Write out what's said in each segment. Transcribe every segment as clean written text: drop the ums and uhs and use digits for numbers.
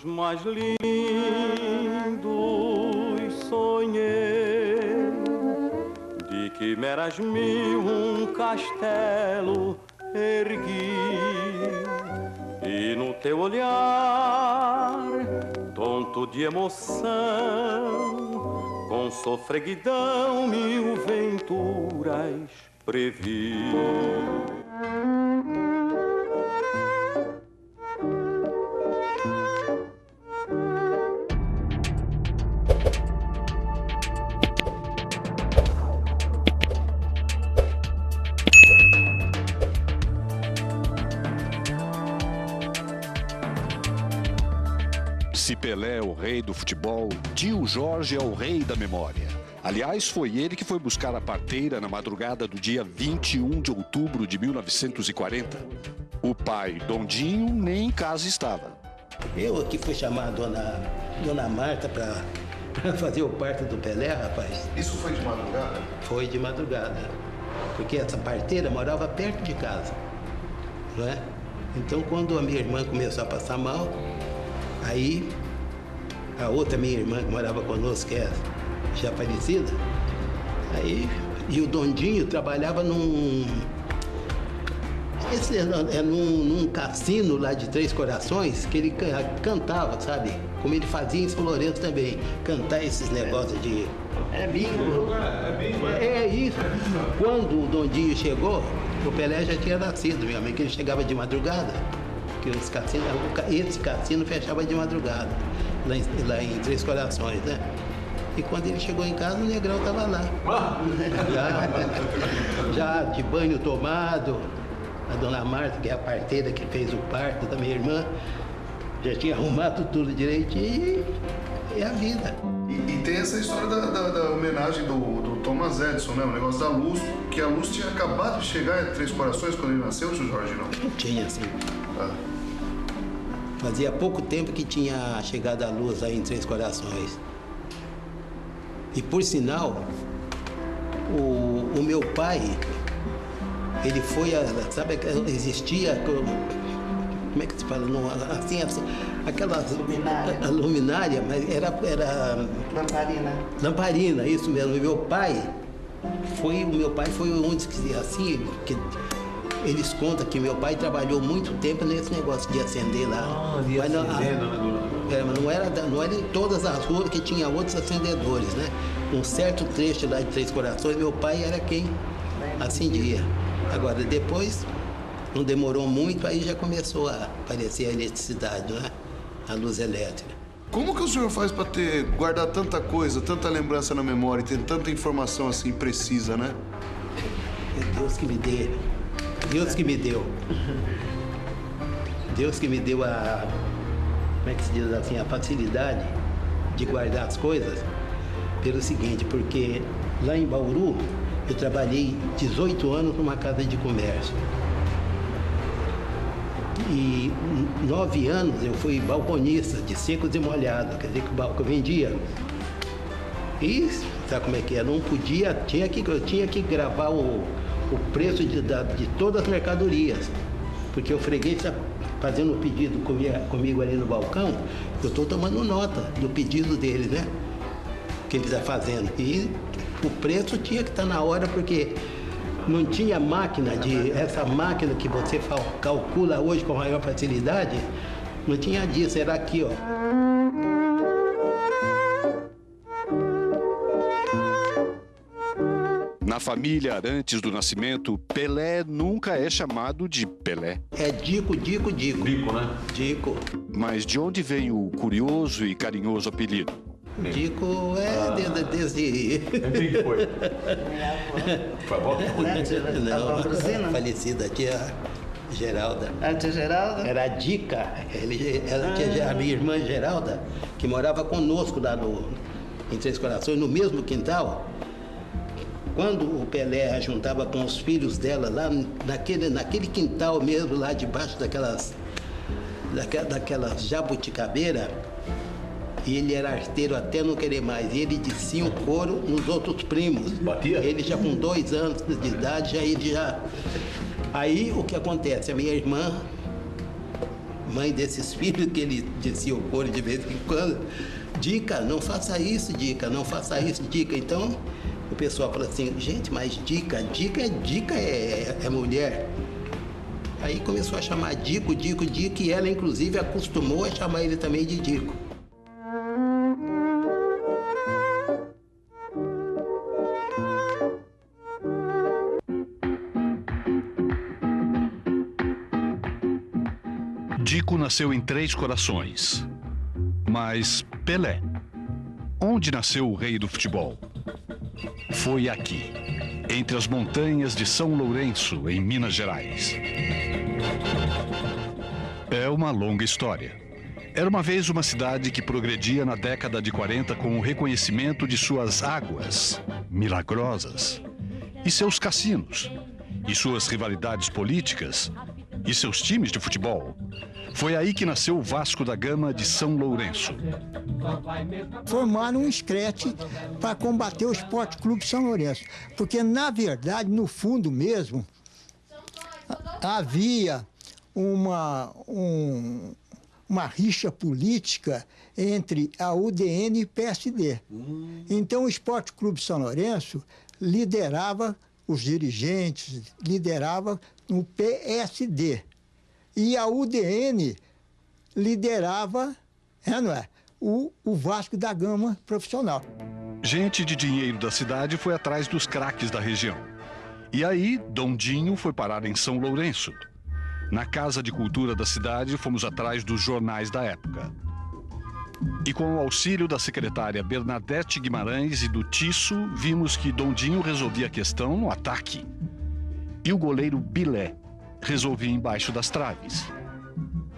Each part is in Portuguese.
mais lindos sonhei, de quimeras mil um castelo ergui, e no teu olhar, tonto de emoção, com sofreguidão mil venturas previ. Se Pelé é o rei do futebol, tio Jorge é o rei da memória. Aliás, foi ele que foi buscar a parteira na madrugada do dia 21 de outubro de 1940. O pai, Dondinho, nem em casa estava. Eu aqui fui chamar a dona Marta para fazer o parto do Pelé, rapaz. Isso foi de madrugada? Foi de madrugada. Porque essa parteira morava perto de casa, não é? Então, quando a minha irmã começou a passar mal, aí a outra minha irmã que morava conosco, que é já falecida, aí, e o Dondinho trabalhava num cassino lá de Três Corações, que ele cantava, sabe? Como ele fazia em São Lourenço também, cantar esses negócios de... É bingo. É isso. Quando o Dondinho chegou, o Pelé já tinha nascido, meu amigo, que ele chegava de madrugada, que os cassinos, esse cassino fechava de madrugada, lá em Três Corações, né? E quando ele chegou em casa, o Negrão estava lá. Já de banho tomado. A dona Marta, que é a parteira que fez o parto da minha irmã, já tinha arrumado tudo direitinho e é a vida. E tem essa história da homenagem do Thomas Edison, né? O negócio da luz, que a luz tinha acabado de chegar em Três Corações quando ele nasceu, tio Jorge, não? Tinha, sim. Ah. Fazia pouco tempo que tinha chegado a luz aí em Três Corações. E por sinal, o meu pai, ele foi, sabe, existia, como é que se fala? Assim, aquela luminária, mas era... Lamparina. Lamparina, isso mesmo. E o meu pai foi um que, assim, que eles contam que meu pai trabalhou muito tempo nesse negócio de acender lá. Mas não era em todas as ruas que tinha outros acendedores, né? Um certo trecho lá de Três Corações, meu pai era quem acendia. Agora, depois, não demorou muito, aí já começou a aparecer a eletricidade, né? A luz elétrica. Como que o senhor faz para guardar tanta coisa, tanta lembrança na memória e ter tanta informação assim precisa, né? É Deus que me deu. Deus que me deu. Deus que me deu a... Como é que se diz assim? A facilidade de guardar as coisas. Pelo seguinte, porque lá em Bauru, eu trabalhei 18 anos numa casa de comércio. E 9 anos eu fui balconista de secos e molhados, quer dizer que o balcão vendia. E sabe como é que é? Não podia, eu tinha que gravar o preço de todas as mercadorias. Porque o freguês está fazendo o pedido comigo ali no balcão, eu estou tomando nota do pedido dele, né? Que ele está fazendo. E o preço tinha que estar na hora, porque não tinha máquina essa máquina que você calcula hoje com maior facilidade, não tinha disso, era aqui, ó. Na família Arantes do Nascimento, Pelé nunca é chamado de Pelé. É Dico. Dico, né? Dico. Mas de onde vem o curioso e carinhoso apelido? Dico desde... Quem que foi? Foi a avó que foi? Não, falecida tia Geralda. A tia Geralda? Era a Dica. Ela tinha a minha irmã Geralda, que morava conosco lá em Três Corações, no mesmo quintal. Quando o Pelé juntava com os filhos dela lá naquele quintal mesmo, lá debaixo daquelas jabuticabeiras, e ele era arteiro até não querer mais. E ele descia o couro nos outros primos. Batia? Ele já com 2 anos de idade, Aí o que acontece? A minha irmã mãe desses filhos que ele descia o couro de vez em quando. Dica, não faça isso, Dica, não faça isso, Dica. Então, o pessoal fala assim, gente, mas Dica é mulher. Aí começou a chamar Dico, e ela, inclusive, acostumou a chamar ele também de Dico. Dico nasceu em Três Corações. Mas Pelé, onde nasceu o rei do futebol? Foi aqui, entre as montanhas de São Lourenço, em Minas Gerais. É uma longa história. Era uma vez uma cidade que progredia na década de 40 com o reconhecimento de suas águas milagrosas, e seus cassinos, e suas rivalidades políticas, e seus times de futebol. Foi aí que nasceu o Vasco da Gama de São Lourenço. Formaram um escrete para combater o Esporte Clube São Lourenço. Porque, na verdade, no fundo mesmo, havia uma rixa política entre a UDN e o PSD. Então, o Esporte Clube São Lourenço liderava os dirigentes, liderava no PSD. E a UDN liderava, o Vasco da Gama profissional. Gente de dinheiro da cidade foi atrás dos craques da região. E aí, Dondinho foi parar em São Lourenço. Na Casa de Cultura da cidade, fomos atrás dos jornais da época. E com o auxílio da secretária Bernadette Guimarães e do Tisso, vimos que Dondinho resolvia a questão no ataque. E o goleiro Bilé resolvia embaixo das traves.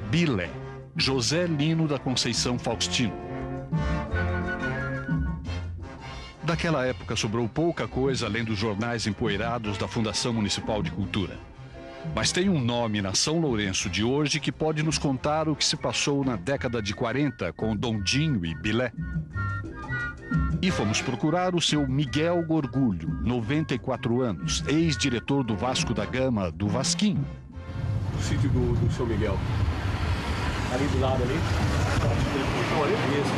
Bilé, José Lino da Conceição Faustino. Daquela época sobrou pouca coisa além dos jornais empoeirados da Fundação Municipal de Cultura. Mas tem um nome na São Lourenço de hoje que pode nos contar o que se passou na década de 40 com Dondinho e Bilé. E fomos procurar o seu Miguel Gorgulho, 94 anos, ex-diretor do Vasco da Gama, do Vasquinho. O sítio do seu Miguel. Ali do lado ali. Isso,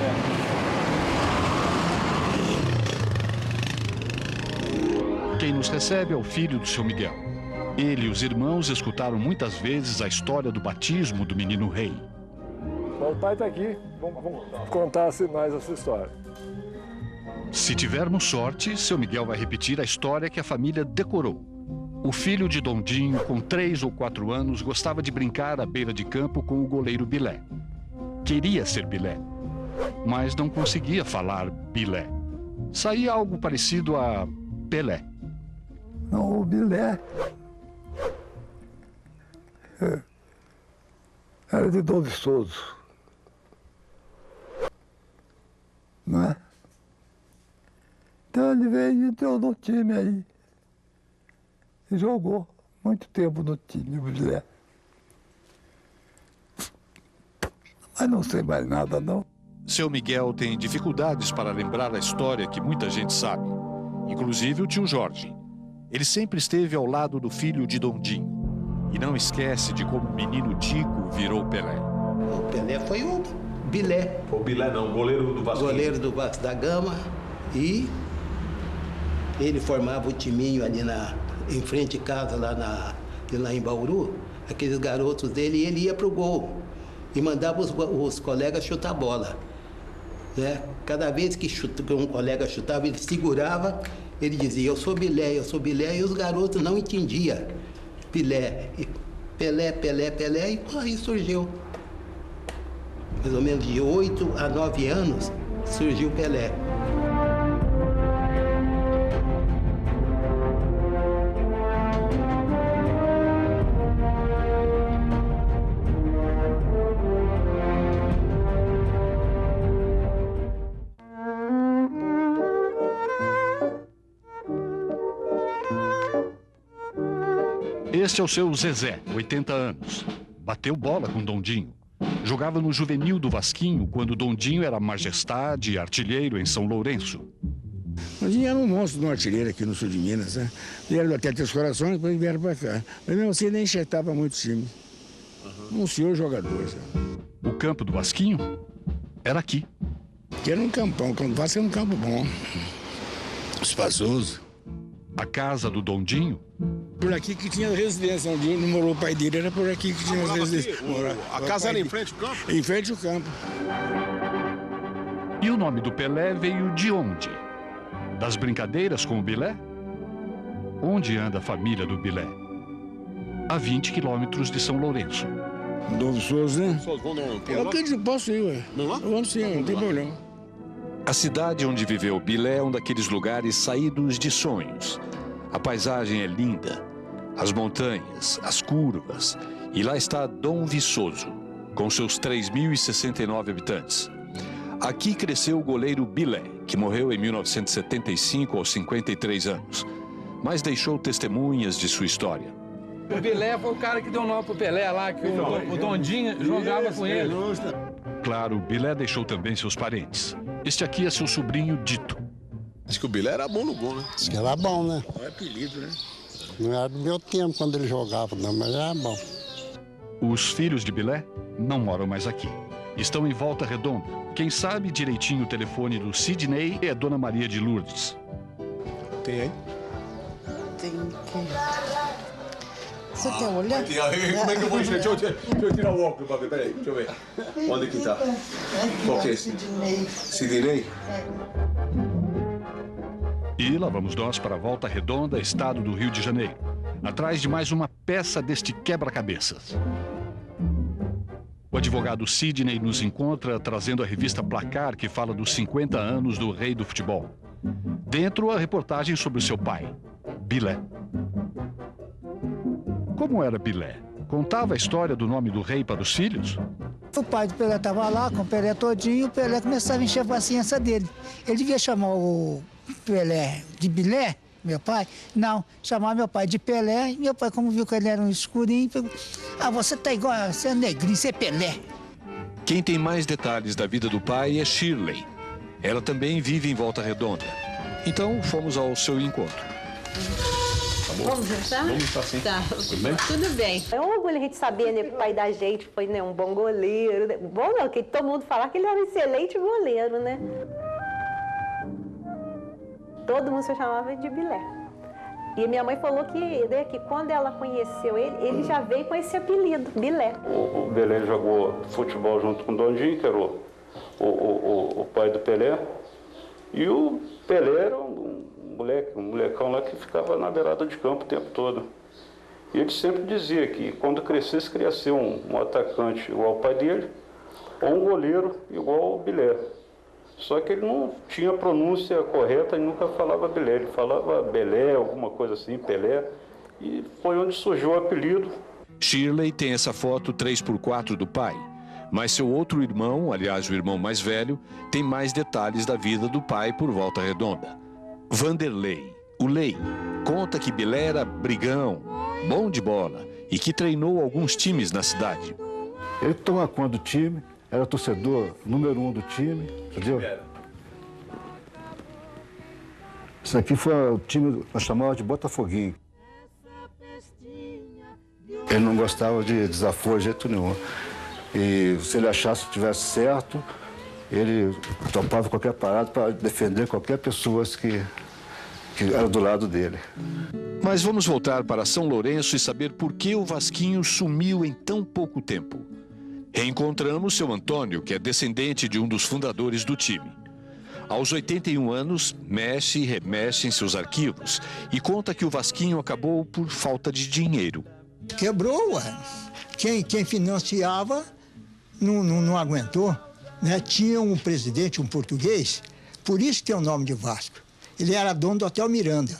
Quem nos recebe é o filho do seu Miguel. Ele e os irmãos escutaram muitas vezes a história do batismo do menino rei. O pai está aqui, vamos contar mais essa história. Se tivermos sorte, seu Miguel vai repetir a história que a família decorou. O filho de Dondinho, com 3 ou 4 anos, gostava de brincar à beira de campo com o goleiro Bilé. Queria ser Bilé, mas não conseguia falar Bilé. Saía algo parecido a Pelé. Não, o Bilé era de Dom Viçoso, não é? Então ele veio e entrou no time aí. E jogou muito tempo no time, o Bilé. Mas não sei mais nada, não. Seu Miguel tem dificuldades para lembrar a história que muita gente sabe, inclusive o tio Jorge. Ele sempre esteve ao lado do filho de Dondinho e não esquece de como o menino Dico virou Pelé. O Pelé foi o Bilé. O Bilé não, o goleiro do Vasco. Goleiro do Vasco da Gama. E ele formava o timinho ali em frente de casa, lá em Bauru. Aqueles garotos dele, e ele ia pro gol. E mandava os colegas chutar a bola. Né? Cada vez que um colega chutava, ele segurava, ele dizia, eu sou Bilé, e os garotos não entendiam. Bilé, Pelé, e aí surgiu. Mais ou menos de 8 a 9 anos, surgiu Pelé. Este é o seu Zezé, 80 anos. Bateu bola com Dondinho. Jogava no juvenil do Vasquinho, quando Dondinho era majestade e artilheiro em São Lourenço. Dondinho era um monstro no artilheiro aqui no sul de Minas, né? Vieram até Três Corações, depois vieram para cá. Mas mesmo assim, nem enxertava muito o time. Um senhor jogador. Sabe? O campo do Vasquinho era aqui. Que era um campão, quando vai ser um campo bom. Espaçoso. A casa do Dondinho. Por aqui que tinha residência, onde ele morou o pai dele, era por aqui que tinha residência. A casa era em frente ao campo? Em frente ao campo. E o nome do Pelé veio de onde? Das brincadeiras com o Bilé? Onde anda a família do Bilé? A 20 quilômetros de São Lourenço. Novo Souza, né? Vão dar um Eu acredito que posso ir, ué. Vamos lá? Eu ando sim, não tem problema. A cidade onde viveu Bilé é um daqueles lugares saídos de sonhos. A paisagem é linda, as montanhas, as curvas, e lá está Dom Viçoso, com seus 3.069 habitantes. Aqui cresceu o goleiro Bilé, que morreu em 1975 aos 53 anos, mas deixou testemunhas de sua história. O Bilé foi o cara que deu o nome pro Pelé lá, que o Dondinho jogava com ele. Claro, Bilé deixou também seus parentes. Este aqui é seu sobrinho Dito. Acho que o Bilé era bom no gol, né? Acho que era bom, né? É apelido, né? Não era do meu tempo quando ele jogava, não, mas era bom. Os filhos de Bilé não moram mais aqui. Estão em Volta Redonda. Quem sabe direitinho o telefone do Sidney é a Dona Maria de Lourdes. Tem aí? Tem que... Você quer olhar? Como é que eu vou enxergar? Deixa eu tirar o óculos pra ver. Peraí, deixa eu ver. Onde que tá? Qual que é esse? Sidney? E lá vamos nós para Volta Redonda, estado do Rio de Janeiro. Atrás de mais uma peça deste quebra-cabeças. O advogado Sidney nos encontra trazendo a revista Placar, que fala dos 50 anos do rei do futebol. Dentro, a reportagem sobre o seu pai, Bilé. Como era Bilé? Contava a história do nome do rei para os filhos? O pai do Pelé estava lá com o Pelé todinho, o Pelé começava a encher a paciência dele. Ele devia chamar o Pelé de Bilé, meu pai? Não, chamava meu pai de Pelé, e meu pai, como viu que ele era um escurinho, pegou, você tá igual, você é negrinho, você é Pelé. Quem tem mais detalhes da vida do pai é Shirley. Ela também vive em Volta Redonda. Então, fomos ao seu encontro. Vamos jantar? Vamos estar sim. Tá. Tudo bem? Tudo bem. É um orgulho a gente saber, né, que o pai da gente foi, né, um bom goleiro. Né? Bom não, que todo mundo falar que ele era um excelente goleiro, né? Todo mundo se chamava de Bilé. E minha mãe falou que, né, que quando ela conheceu ele, ele já veio com esse apelido, Bilé. O Bilé jogou futebol junto com o Dondinho, que era o pai do Pelé. E o Pelé era um molecão lá que ficava na beirada de campo o tempo todo. E ele sempre dizia que quando crescesse queria ser um atacante igual ao pai dele, ou um goleiro igual ao Bilé. Só que ele não tinha a pronúncia correta e nunca falava Bilé. Ele falava Belé, alguma coisa assim, Pelé. E foi onde surgiu o apelido. Shirley tem essa foto 3x4 do pai. Mas seu outro irmão, aliás, o irmão mais velho, tem mais detalhes da vida do pai por Volta Redonda. Vanderlei, o Lei, conta que Bilé era brigão, bom de bola e que treinou alguns times na cidade. Ele tomava conta do time, era torcedor número 1 do time, entendeu? Isso aqui foi o time, nós chamávamos de Botafoguinho. Ele não gostava de desaforo de jeito nenhum. E se ele achasse que estivesse certo, ele topava qualquer parada para defender qualquer pessoa que era do lado dele. Mas vamos voltar para São Lourenço e saber por que o Vasquinho sumiu em tão pouco tempo. Reencontramos seu Antônio, que é descendente de um dos fundadores do time. Aos 81 anos, mexe e remexe em seus arquivos e conta que o Vasquinho acabou por falta de dinheiro. Quebrou, ué. Quem financiava não aguentou. Né? Tinha um presidente, um português, por isso que tem o nome de Vasco. Ele era dono do Hotel Miranda.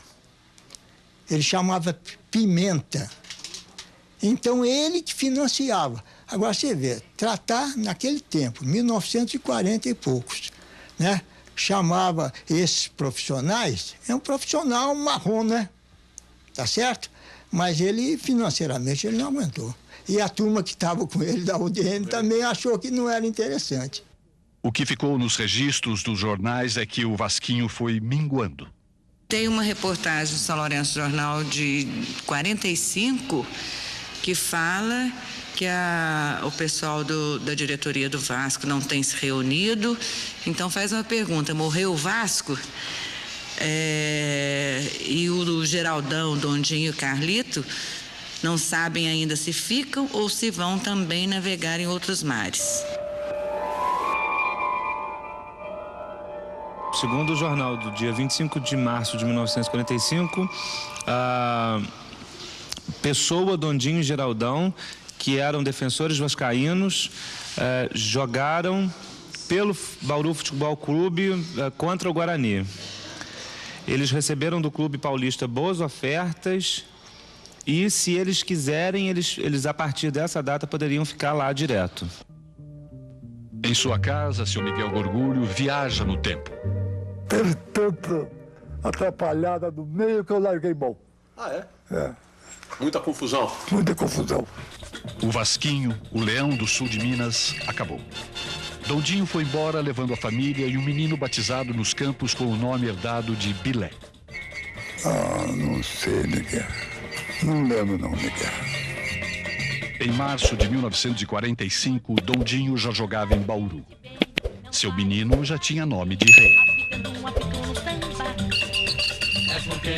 Ele chamava Pimenta. Então, ele que financiava. Agora, você vê, tratar naquele tempo, 1940 e poucos, né? Chamava esses profissionais, é um profissional marrom, né? Tá certo? Mas ele, financeiramente, ele não aguentou. E a turma que estava com ele da UDN também achou que não era interessante. O que ficou nos registros dos jornais é que o Vasquinho foi minguando. Tem uma reportagem do São Lourenço Jornal de 45 que fala que o pessoal da diretoria do Vasco não tem se reunido. Então faz uma pergunta, morreu o Vasco? E o Geraldão, Dondinho e Carlito não sabem ainda se ficam ou se vão também navegar em outros mares. Segundo o jornal do dia 25 de março de 1945, Pessoa, Dondinho e Geraldão, que eram defensores vascaínos, jogaram pelo Bauru Futebol Clube contra o Guarani. Eles receberam do Clube Paulista boas ofertas e, se eles quiserem, eles a partir dessa data poderiam ficar lá direto. Em sua casa, seu Miguel Gorgulho viaja no tempo. Teve tanta atrapalhada no meio que eu larguei mão. Ah, é? É. Muita confusão. Muita confusão. O Vasquinho, o Leão do Sul de Minas, acabou. Dondinho foi embora levando a família e um menino batizado nos campos com o nome herdado de Bilé. Não sei, Miguel. Não lembro não, Miguel. Em março de 1945, Dondinho já jogava em Bauru. Seu menino já tinha nome de rei. É porque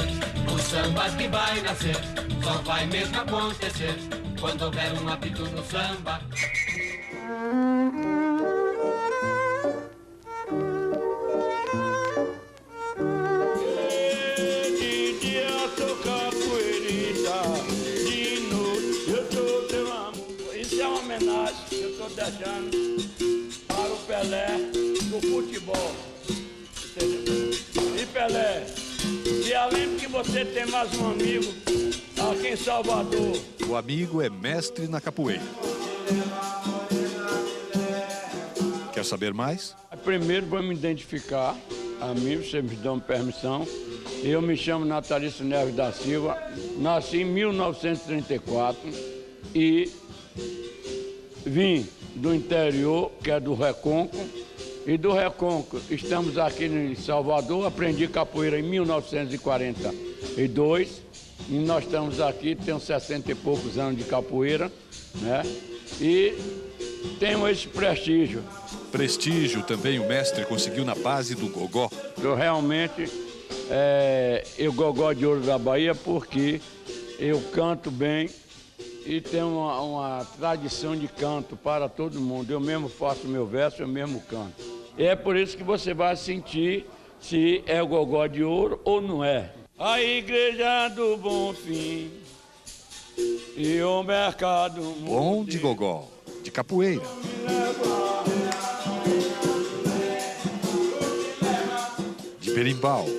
o samba que vai nascer só vai mesmo acontecer quando houver um apito no samba. De dia eu sou capoeirista, de noite eu sou teu amor. Isso é uma homenagem que eu estou deixando para o Pelé do futebol. Entendeu? E Pelé, e além de que você tem mais um amigo aqui em Salvador. O amigo é mestre na capoeira. Quer saber mais? Primeiro vou me identificar, a mim, vocês me dão permissão. Eu me chamo Natalício Neves da Silva, nasci em 1934 e vim do interior, que é do Recôncavo. E do Recôncavo, estamos aqui em Salvador, aprendi capoeira em 1942 e nós estamos aqui, temos 60 e poucos anos de capoeira, né? E tenho esse prestígio. Prestígio também o mestre conseguiu na base do gogó. Eu realmente, eu gogó de ouro da Bahia porque eu canto bem e tenho uma tradição de canto para todo mundo. Eu mesmo faço meu verso, eu mesmo canto. É por isso que você vai sentir se é o gogó de ouro ou não é. A igreja do Bonfim e o mercado... Bom de gogó, de capoeira. De berimbau.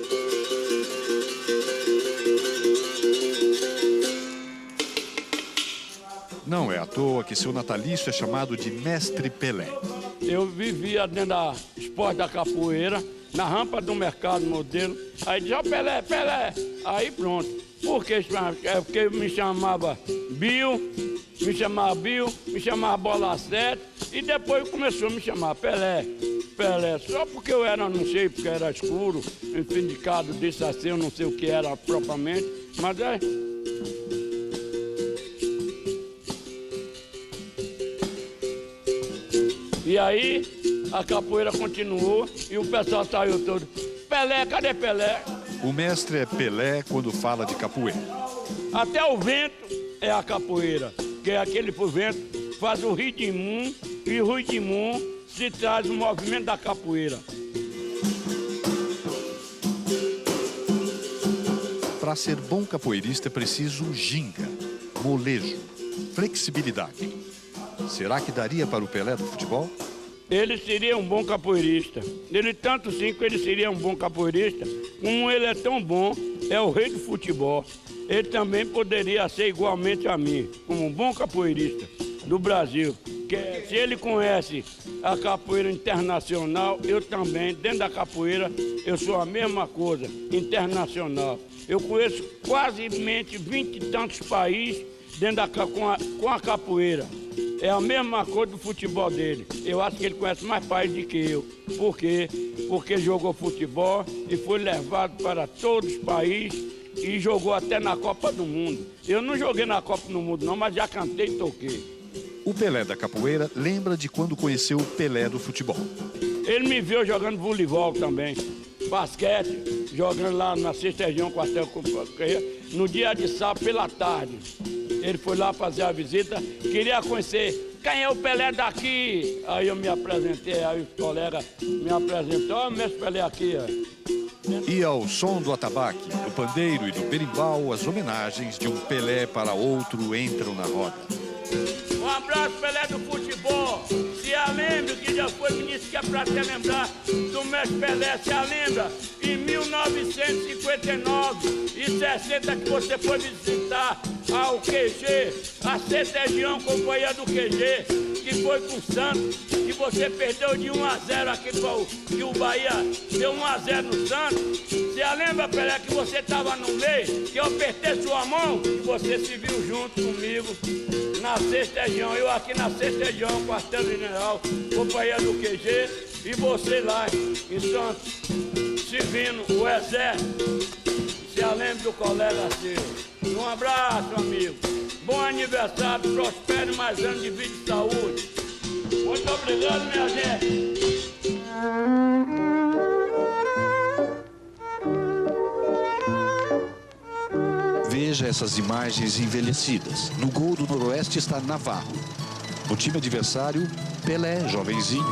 Não é à toa que seu natalício é chamado de Mestre Pelé. Eu vivia dentro da esporte da capoeira, na rampa do mercado modelo. Aí dizia, ó, Pelé, Pelé. Aí pronto. Por que? É porque me chamava Bill, me chamava Bola 7 e depois começou a me chamar Pelé. Pelé, só porque eu era, não sei, porque era escuro, indicado disso assim, eu não sei o que era propriamente, mas é... E aí, a capoeira continuou e o pessoal saiu todo. Pelé, cadê Pelé? O mestre é Pelé quando fala de capoeira. Até o vento é a capoeira, que é aquele pro vento, faz o ritmo e o ritmo se traz o movimento da capoeira. Para ser bom capoeirista é preciso ginga, molejo, flexibilidade. Será que daria para o Pelé do futebol? Ele seria um bom capoeirista. Ele tanto sim que ele seria um bom capoeirista, como ele é tão bom, é o rei do futebol. Ele também poderia ser igualmente a mim, como um bom capoeirista do Brasil. Que, se ele conhece a capoeira internacional, eu também, dentro da capoeira, eu sou a mesma coisa, internacional. Eu conheço quase 20 e tantos países dentro com a capoeira. É a mesma coisa do futebol dele. Eu acho que ele conhece mais países do que eu. Por quê? Porque ele jogou futebol e foi levado para todos os países e jogou até na Copa do Mundo. Eu não joguei na Copa do Mundo não, mas já cantei e toquei. O Pelé da capoeira lembra de quando conheceu o Pelé do futebol. Ele me viu jogando voleibol também, basquete, jogando lá na 6ª Região, quartel no dia de sábado pela tarde. Ele foi lá fazer a visita, queria conhecer quem é o Pelé daqui. Aí eu me apresentei, aí os colegas me apresentaram, olha o mestre Pelé aqui. E ao som do atabaque, do pandeiro e do berimbau, as homenagens de um Pelé para outro entram na roda. Um abraço, Pelé do futebol. Se a lembra que já foi ministro, que é para te lembrar do mestre Pelé. Se a lembra em 1959 e 60 que você foi visitar ao QG, a 6ª Região, companhia do QG, que foi com o Santos, e você perdeu de 1-0 aqui, que o Bahia deu 1-0 no Santos. Se a lembra, Pelé, que você estava no meio, que eu apertei sua mão e você se viu junto comigo na 6ª Região, eu aqui na 6ª Região, quartel-general, companhia do QG, e você lá em Santos, servindo o exército. Se a lembra do colega seu. Um abraço, amigo. Bom aniversário, prospere mais anos de vida e saúde. Muito obrigado, minha gente. Veja essas imagens envelhecidas. No gol do Noroeste está Navarro. No time adversário, Pelé, jovenzinho.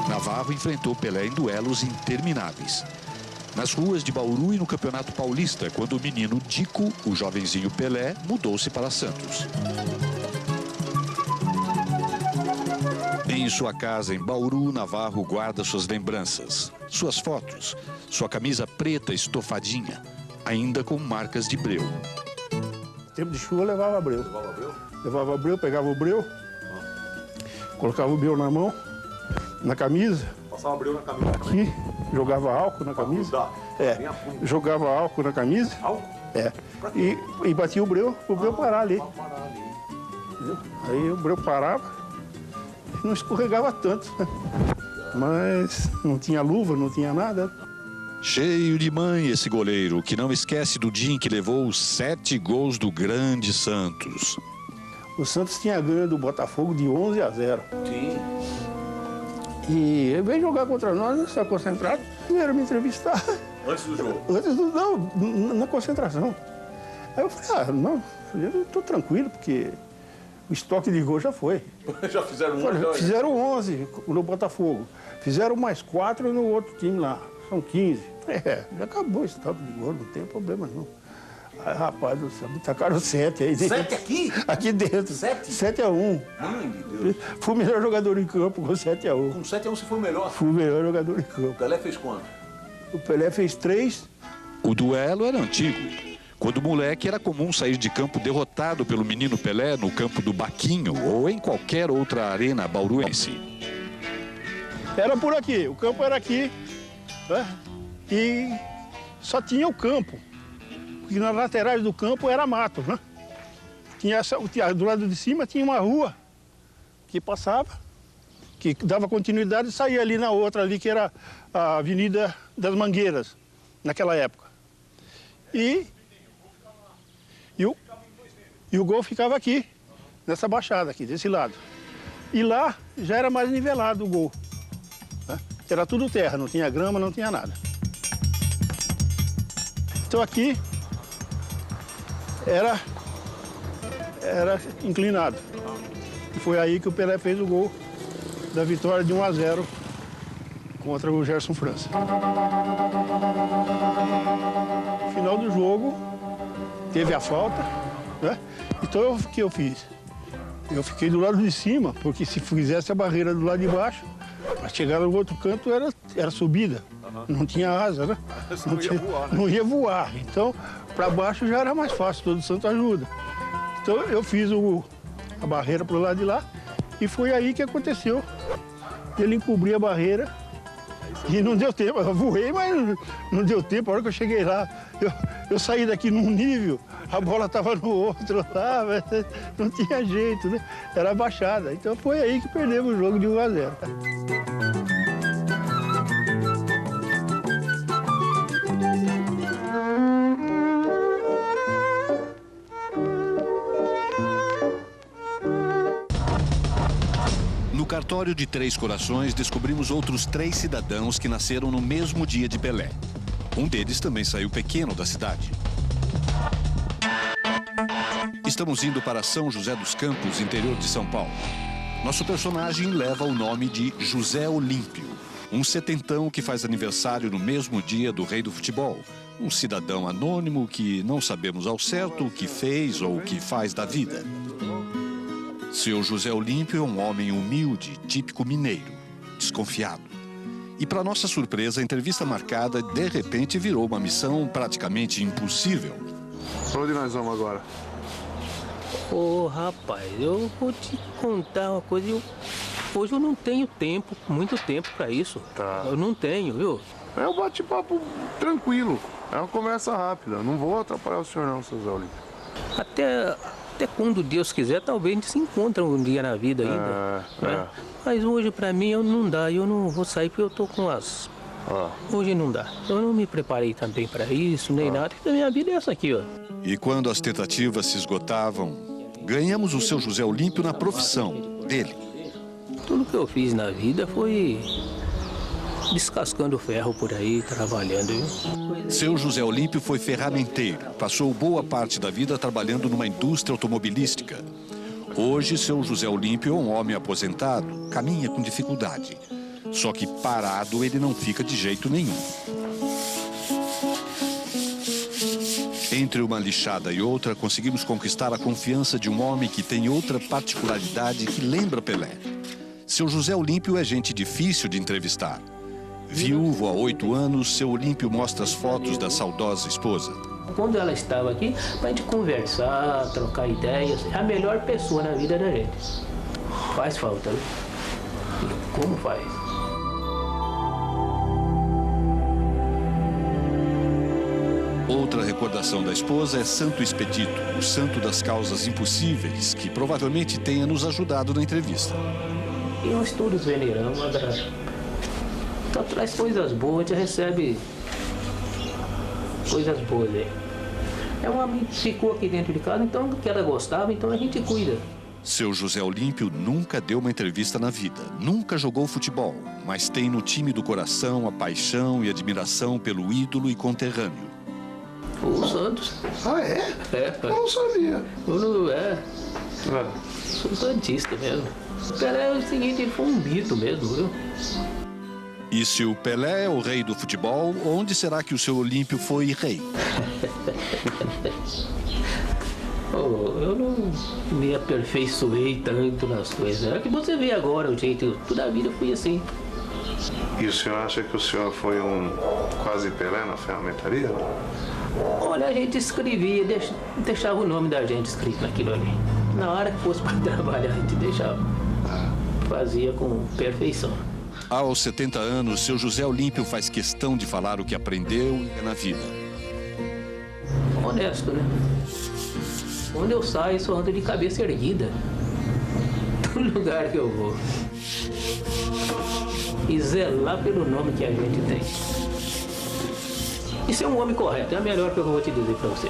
Navarro enfrentou Pelé em duelos intermináveis. Nas ruas de Bauru e no Campeonato Paulista, quando o menino Dico, o jovenzinho Pelé, mudou-se para Santos. Em sua casa em Bauru, Navarro guarda suas lembranças, suas fotos, sua camisa preta estofadinha, ainda com marcas de breu. Tempo de chuva levava breu. Levava breu, pegava o breu, colocava o breu na mão, na camisa. Passava breu na camisa. Aqui, jogava álcool na camisa. Jogava álcool na camisa. E batia o breu parar ali. Aí o breu parava e não escorregava tanto, né? Mas não tinha luva, não tinha nada. Cheio de mãe esse goleiro, que não esquece do dia em que levou os 7 gols do grande Santos. O Santos tinha ganho do Botafogo de 11-0. Sim. E ele veio jogar contra nós, estava concentrado, vieram me entrevistar. Antes do jogo? Não, na concentração. Aí eu falei, não, eu estou tranquilo, porque o estoque de gol já foi. Já fizeram 11? Fizeram 11 no Botafogo. Fizeram mais 4 no outro time lá. São 15. Já acabou o estoque de gol, não tem problema não. Aí, rapaz do céu, me tacaram 7 aí dentro. 7 aqui? Aqui dentro. 7-1. Ai, meu Deus. Fui o melhor jogador em campo com 7-1. Com 7-1 você foi o melhor? Fui o melhor jogador em campo. O Pelé fez quanto? O Pelé fez 3. O duelo era antigo. Quando moleque, era comum sair de campo derrotado pelo menino Pelé no campo do Baquinho ou em qualquer outra arena bauruense. Era por aqui, o campo era aqui, né? E só tinha o campo. Porque nas laterais do campo era mato, né? Do lado de cima tinha uma rua que passava, que dava continuidade e saía ali na outra, ali que era a Avenida das Mangueiras, naquela época. E o gol ficava aqui, nessa baixada aqui, desse lado. E lá já era mais nivelado o gol, né? Era tudo terra, não tinha grama, não tinha nada. Então aqui era inclinado. E foi aí que o Pelé fez o gol da vitória de 1-0 contra o Gerson França. No final do jogo, teve a falta, né? Então o que eu fiz? Eu fiquei do lado de cima, porque se fizesse a barreira do lado de baixo, para chegar no outro canto era subida. Não tinha asa, né? Não ia voar. Então, para baixo já era mais fácil, todo santo ajuda. Então eu fiz a barreira para o lado de lá e foi aí que aconteceu. Ele encobriu a barreira e não deu tempo. Eu voei, mas não deu tempo. A hora que eu cheguei lá, eu saí daqui num nível, a bola estava no outro lá, mas não tinha jeito, né? Era baixada. Então foi aí que perdemos o jogo de 1-0. cartório de Três Corações, descobrimos outros 3 cidadãos que nasceram no mesmo dia de Pelé. Um deles também saiu pequeno da cidade. Estamos indo para São José dos Campos, interior de São Paulo. Nosso personagem leva o nome de José Olímpio, um setentão que faz aniversário no mesmo dia do rei do futebol. Um cidadão anônimo que não sabemos ao certo o que fez ou o que faz da vida. Seu José Olímpio é um homem humilde, típico mineiro, desconfiado. E para nossa surpresa, a entrevista marcada de repente virou uma missão praticamente impossível. Para onde nós vamos agora? Ô, rapaz, eu vou te contar uma coisa. Hoje eu não tenho tempo, muito tempo para isso. Tá. Eu não tenho, viu? É um bate-papo tranquilo. É uma conversa rápida. Não vou atrapalhar o senhor não, seu Zé Olímpio. Até quando Deus quiser, talvez a gente se encontre um dia na vida ainda. Né? Mas hoje pra mim não dá. Eu não vou sair porque eu tô com as... Hoje não dá. Eu não me preparei também pra isso, nem nada. Porque a minha vida é essa aqui, ó. E quando as tentativas se esgotavam, ganhamos o seu José Olímpio na profissão dele. Tudo que eu fiz na vida foi descascando ferro por aí, trabalhando. Viu? Seu José Olímpio foi ferramenteiro. Passou boa parte da vida trabalhando numa indústria automobilística. Hoje, seu José Olímpio é um homem aposentado, caminha com dificuldade. Só que parado ele não fica de jeito nenhum. Entre uma lixada e outra, conseguimos conquistar a confiança de um homem que tem outra particularidade que lembra Pelé. Seu José Olímpio é gente difícil de entrevistar. Viúvo há 8 anos, seu Olímpio mostra as fotos da saudosa esposa. Quando ela estava aqui, pra gente conversar, trocar ideias, é a melhor pessoa na vida da gente. Faz falta, né? Como faz? Outra recordação da esposa é Santo Expedito, o santo das causas impossíveis, que provavelmente tenha nos ajudado na entrevista. E nós todos veneramos, então traz coisas boas, a gente recebe coisas boas aí. É uma amiga que ficou aqui dentro de casa, então que ela gostava, então a gente cuida. Seu José Olímpio nunca deu uma entrevista na vida, nunca jogou futebol, mas tem no time do coração a paixão e admiração pelo ídolo e conterrâneo. O Santos. Ah, é? Eu não sabia. Sou santista mesmo. O Pelé é o seguinte, ele foi um mito mesmo, viu? E se o Pelé é o rei do futebol, onde será que o seu Olímpio foi rei? Eu não me aperfeiçoei tanto nas coisas. É que você vê agora o jeito, toda a vida fui assim. E o senhor acha que o senhor foi um quase Pelé na ferramentaria? Olha, a gente escrevia, deixava o nome da gente escrito naquilo ali. Na hora que fosse para trabalhar, a gente deixava. Fazia com perfeição. Aos 70 anos, seu José Olímpio faz questão de falar o que aprendeu na vida. Honesto, né? Onde eu saio, só ando de cabeça erguida. Todo lugar que eu vou. E zelar pelo nome que a gente tem. E ser um homem correto, é a melhor que eu vou te dizer para você.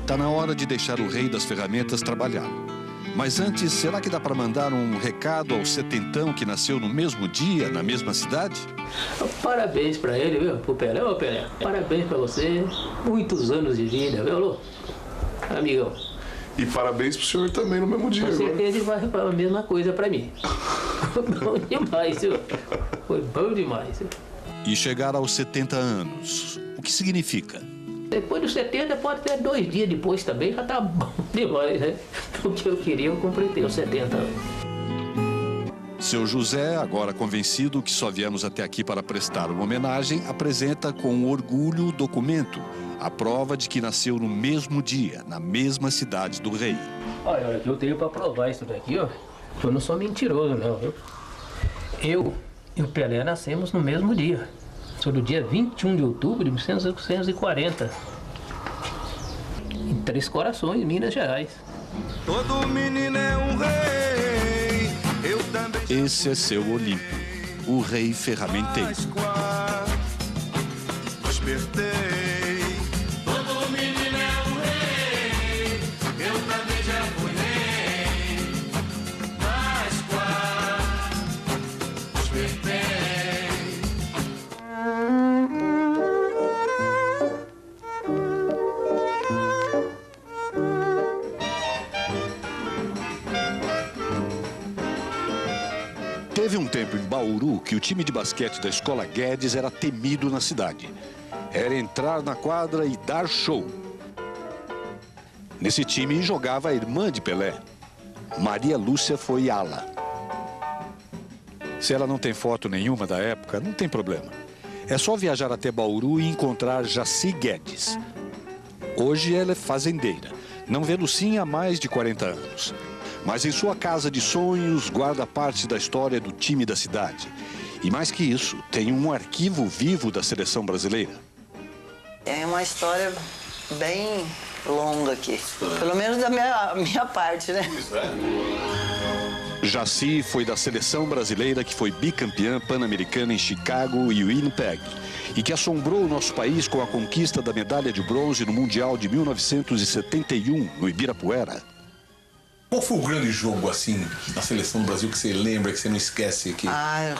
Tá na hora de deixar o rei das ferramentas trabalhar. Mas antes, será que dá para mandar um recado ao setentão que nasceu no mesmo dia, na mesma cidade? Parabéns para ele, viu? Pro Pelé, ô Pelé. Parabéns para você. Muitos anos de vida, viu, Lu? Amigão. E parabéns pro senhor também no mesmo dia. Com certeza ele vai falar a mesma coisa para mim. Bom demais, viu? Foi bom demais, viu? E chegar aos 70 anos, o que significa? Depois dos 70, pode ter 2 dias depois também, já tá bom demais, né? O que eu queria, eu completei os 70 anos. Seu José, agora convencido que só viemos até aqui para prestar uma homenagem, apresenta com orgulho o documento, a prova de que nasceu no mesmo dia, na mesma cidade do rei. Olha, eu tenho para provar isso daqui, ó. Eu não sou mentiroso, não, viu? Eu e o Pelé nascemos no mesmo dia. Sou do dia 21 de outubro de 1940. Em Três Corações, Minas Gerais. Todo menino é um rei. Eu também. Esse é seu Olímpio, o rei ferramenteiro. Despertei. Todo menino é um rei. Eu também já fui rei. um tempo em Bauru que o time de basquete da Escola Guedes era temido na cidade. Era entrar na quadra e dar show. Nesse time jogava a irmã de Pelé. Maria Lúcia foi ala. Se ela não tem foto nenhuma da época, não tem problema. É só viajar até Bauru e encontrar Jaci Guedes. Hoje ela é fazendeira. Não vê Lucinha há mais de 40 anos. Mas em sua casa de sonhos guarda parte da história do time da cidade. E mais que isso, tem um arquivo vivo da seleção brasileira. É uma história bem longa aqui. Pelo menos da minha parte, né? Jaci foi da seleção brasileira que foi bicampeã pan-americana em Chicago e Winnipeg e que assombrou o nosso país com a conquista da medalha de bronze no Mundial de 1971, no Ibirapuera. Qual foi o grande jogo, assim, na seleção do Brasil que você lembra, que você não esquece aqui?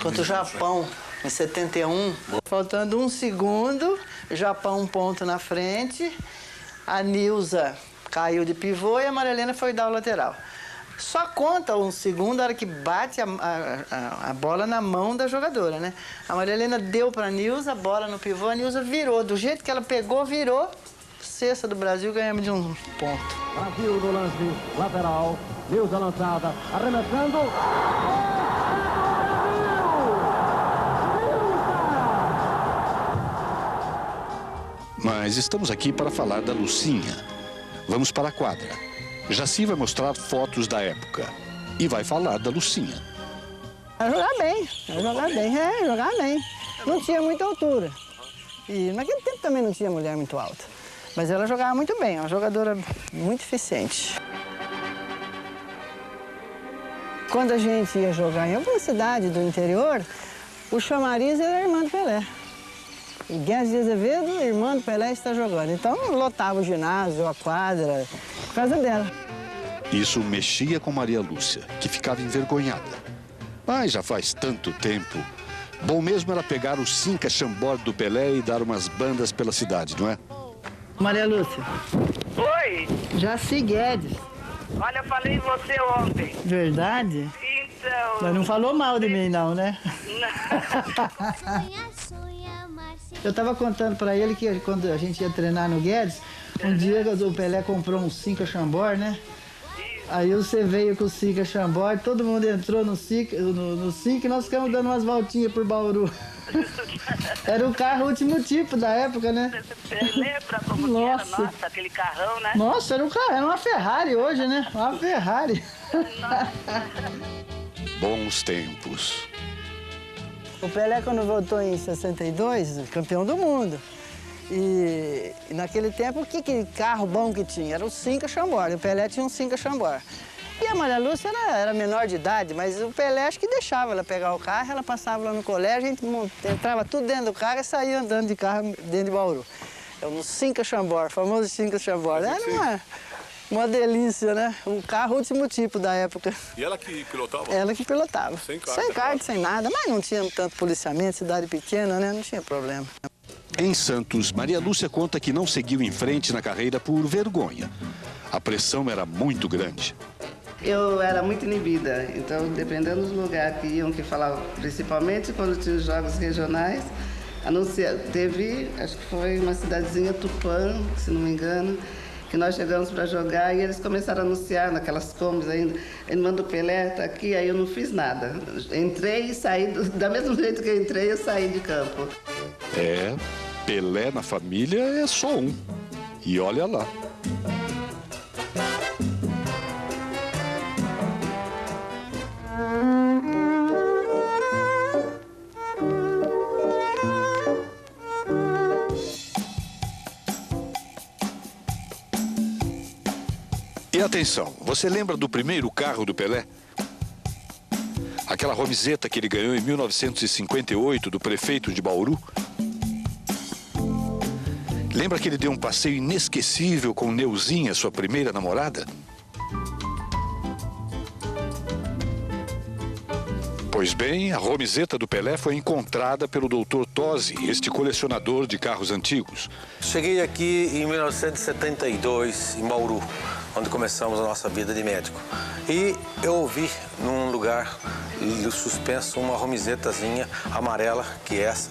Contra o Japão, em 71. Faltando 1 segundo, Japão 1 ponto na frente, a Nilza caiu de pivô e a Maria Helena foi dar o lateral. Só conta 1 segundo a hora que bate a bola na mão da jogadora, né? A Maria Helena deu para a Nilza, a bola no pivô, a Nilza virou. Do jeito que ela pegou, virou. Cesta do Brasil, ganhamos de 1 ponto. Brasil no lance lateral, Nilza lançada, arremessando. Mas estamos aqui para falar da Lucinha. Vamos para a quadra. Jaci vai mostrar fotos da época e vai falar da Lucinha. Jogar bem. Não tinha muita altura. E naquele tempo também não tinha mulher muito alta. Mas ela jogava muito bem, uma jogadora muito eficiente. Quando a gente ia jogar em alguma cidade do interior, o chamariz era a irmã do Pelé. E Guedes de Azevedo, irmã do Pelé, está jogando. Então lotava o ginásio, a quadra, por causa dela. Isso mexia com Maria Lúcia, que ficava envergonhada. Mas já faz tanto tempo. Bom mesmo era pegar o Cinca Chambord do Pelé e dar umas bandas pela cidade, não é? Maria Lúcia. Oi. Jaci Guedes. Olha, eu falei em você ontem. Verdade? Então... Mas não falou mal de mim, não, né? Eu estava contando para ele que quando a gente ia treinar no Guedes, um dia o Pelé comprou um Cinca Chambord, né? Aí você veio com o Cinca Chambord, todo mundo entrou no Cinca e nós ficamos dando umas voltinhas por Bauru. Era o carro último tipo da época, né? Você lembra como que era, nossa, aquele carrão, né? Nossa, era um carro, era uma Ferrari hoje, né? Uma Ferrari. Bons tempos. O Pelé, quando voltou em 62, campeão do mundo. E naquele tempo, que carro bom que tinha? Era o Cinca Chambord. O Pelé tinha um Cinca Chambord. E a Maria Lúcia era menor de idade, mas o Pelé acho que deixava ela pegar o carro, ela passava lá no colégio, a gente entrava tudo dentro do carro e saía andando de carro dentro de Bauru. É um Cinca Chambord, famoso Cinca Chambord. Era uma delícia, né? Um carro último tipo da época. E ela que pilotava? Ela que pilotava. Sem kart, sem nada, mas não tinha tanto policiamento, cidade pequena, né? Não tinha problema. Em Santos, Maria Lúcia conta que não seguiu em frente na carreira por vergonha. A pressão era muito grande. Eu era muito inibida, então dependendo dos lugares que iam, que falavam, principalmente quando tinha os jogos regionais, teve, acho que foi uma cidadezinha Tupã, se não me engano, que nós chegamos para jogar e eles começaram a anunciar naquelas combis ainda, irmã do Pelé tá aqui, aí eu não fiz nada. Entrei e saí, da mesmo jeito que eu entrei, eu saí de campo. Pelé na família é só um. E olha lá. E atenção, você lembra do primeiro carro do Pelé? Aquela Romizeta que ele ganhou em 1958 do prefeito de Bauru? Lembra que ele deu um passeio inesquecível com Neuzinha, sua primeira namorada? Pois bem, a Romizeta do Pelé foi encontrada pelo Dr. Tosi, este colecionador de carros antigos. Cheguei aqui em 1972, em Bauru, onde começamos a nossa vida de médico. E eu ouvi num lugar suspenso uma romizetazinha amarela, que é essa.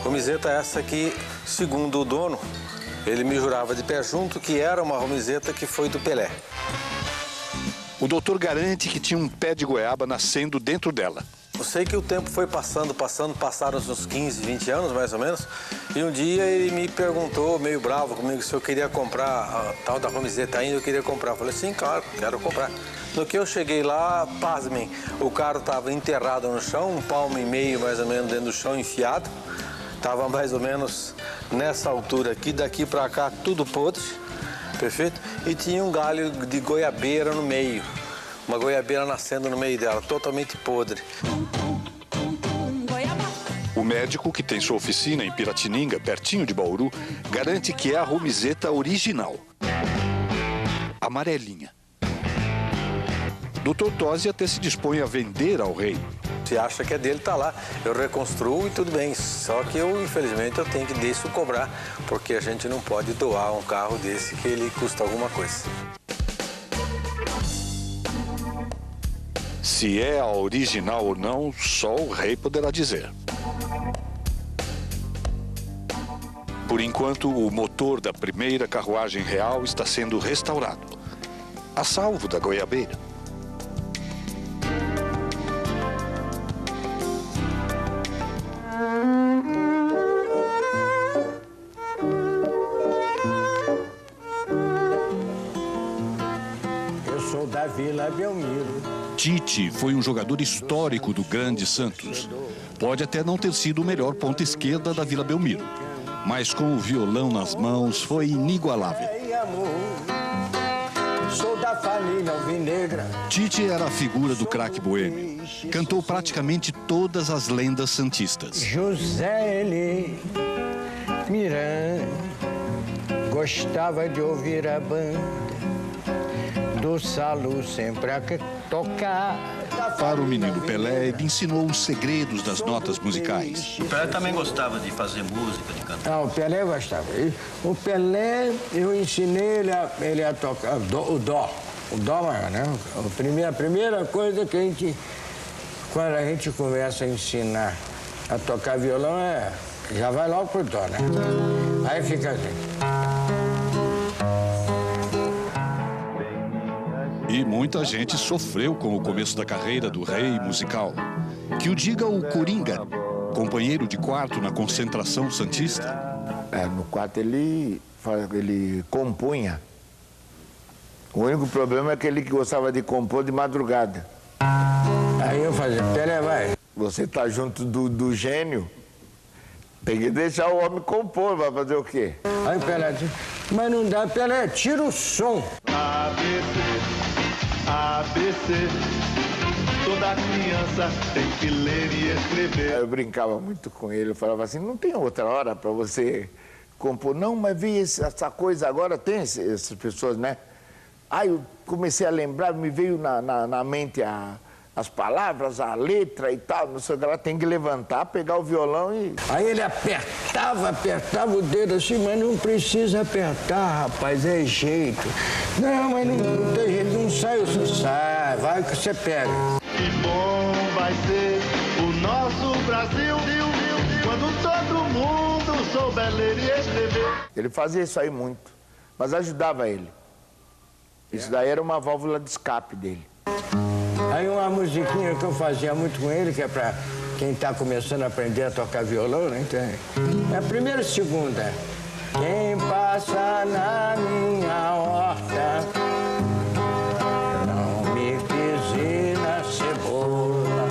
Romizeta essa que, segundo o dono, ele me jurava de pé junto que era uma romizeta que foi do Pelé. O doutor garante que tinha um pé de goiaba nascendo dentro dela. Eu sei que o tempo foi passando, passaram uns 15, 20 anos mais ou menos, e um dia ele me perguntou, meio bravo comigo, se eu queria comprar a tal da romizeta ainda, eu queria comprar. Eu falei, sim, claro, quero comprar. No que eu cheguei lá, pasmem, o carro estava enterrado no chão, 1,5 palmo mais ou menos dentro do chão, enfiado. Estava mais ou menos nessa altura aqui, daqui para cá, tudo podre, perfeito? E tinha um galho de goiabeira no meio. Uma goiabeira nascendo no meio dela, totalmente podre. O médico, que tem sua oficina em Piratininga, pertinho de Bauru, garante que é a romizeta original. Amarelinha. Dr. Tosi até se dispõe a vender ao rei. Se acha que é dele, tá lá. Eu reconstruo e tudo bem. Só que eu, infelizmente, eu tenho que disso cobrar, porque a gente não pode doar um carro desse que ele custa alguma coisa. Se é a original ou não, só o rei poderá dizer. Por enquanto, o motor da primeira carruagem real está sendo restaurado, a salvo da goiabeira. Eu sou da Vila Belmiro. Tite foi um jogador histórico do Grande Santos. Pode até não ter sido o melhor ponta esquerda da Vila Belmiro, mas com o violão nas mãos foi inigualável. Sou da família alvinegra. Tite era a figura do craque boêmio. Cantou praticamente todas as lendas santistas. José L. Miranda gostava de ouvir a banda do Salu sempre a tocar. Para o menino Pelé, ele ensinou os segredos das notas musicais. O Pelé também gostava de fazer música, de cantar. Ah, o Pelé gostava. O Pelé, eu ensinei ele a tocar o dó. O dó maior, né? A primeira coisa que quando a gente começa a ensinar a tocar violão, já vai logo pro dó, né? Aí fica assim. E muita gente sofreu com o começo da carreira do rei musical. Que o diga o Coringa, companheiro de quarto na concentração santista. No quarto ele compunha. O único problema é que ele gostava de compor de madrugada. Aí eu fazia, Pelé, vai. Você tá junto do gênio, tem que deixar o homem compor, vai fazer o quê? Aí o Pelé disse, mas não dá, Pelé, tira o som. ABC, toda criança tem que ler e escrever. Eu brincava muito com ele, eu falava assim, não tem outra hora para você compor? Não, mas vi essa coisa agora, tem essas pessoas, né? Aí eu comecei a lembrar, me veio na mente as palavras, a letra e tal, não sei o que, ela tem que levantar, pegar o violão e... Aí ele apertava o dedo assim, mas não precisa apertar, rapaz, é jeito. Não, mas não tem jeito, não sai, sai, vai que você pega. Que bom vai ser o nosso Brasil, quando todo mundo souber ler e escrever. Ele fazia isso aí muito, mas ajudava ele. Isso daí era uma válvula de escape dele. Aí uma musiquinha que eu fazia muito com ele, que é pra quem tá começando a aprender a tocar violão, né? Então, é a primeira e segunda. Quem passa na minha horta não me pise na cebola.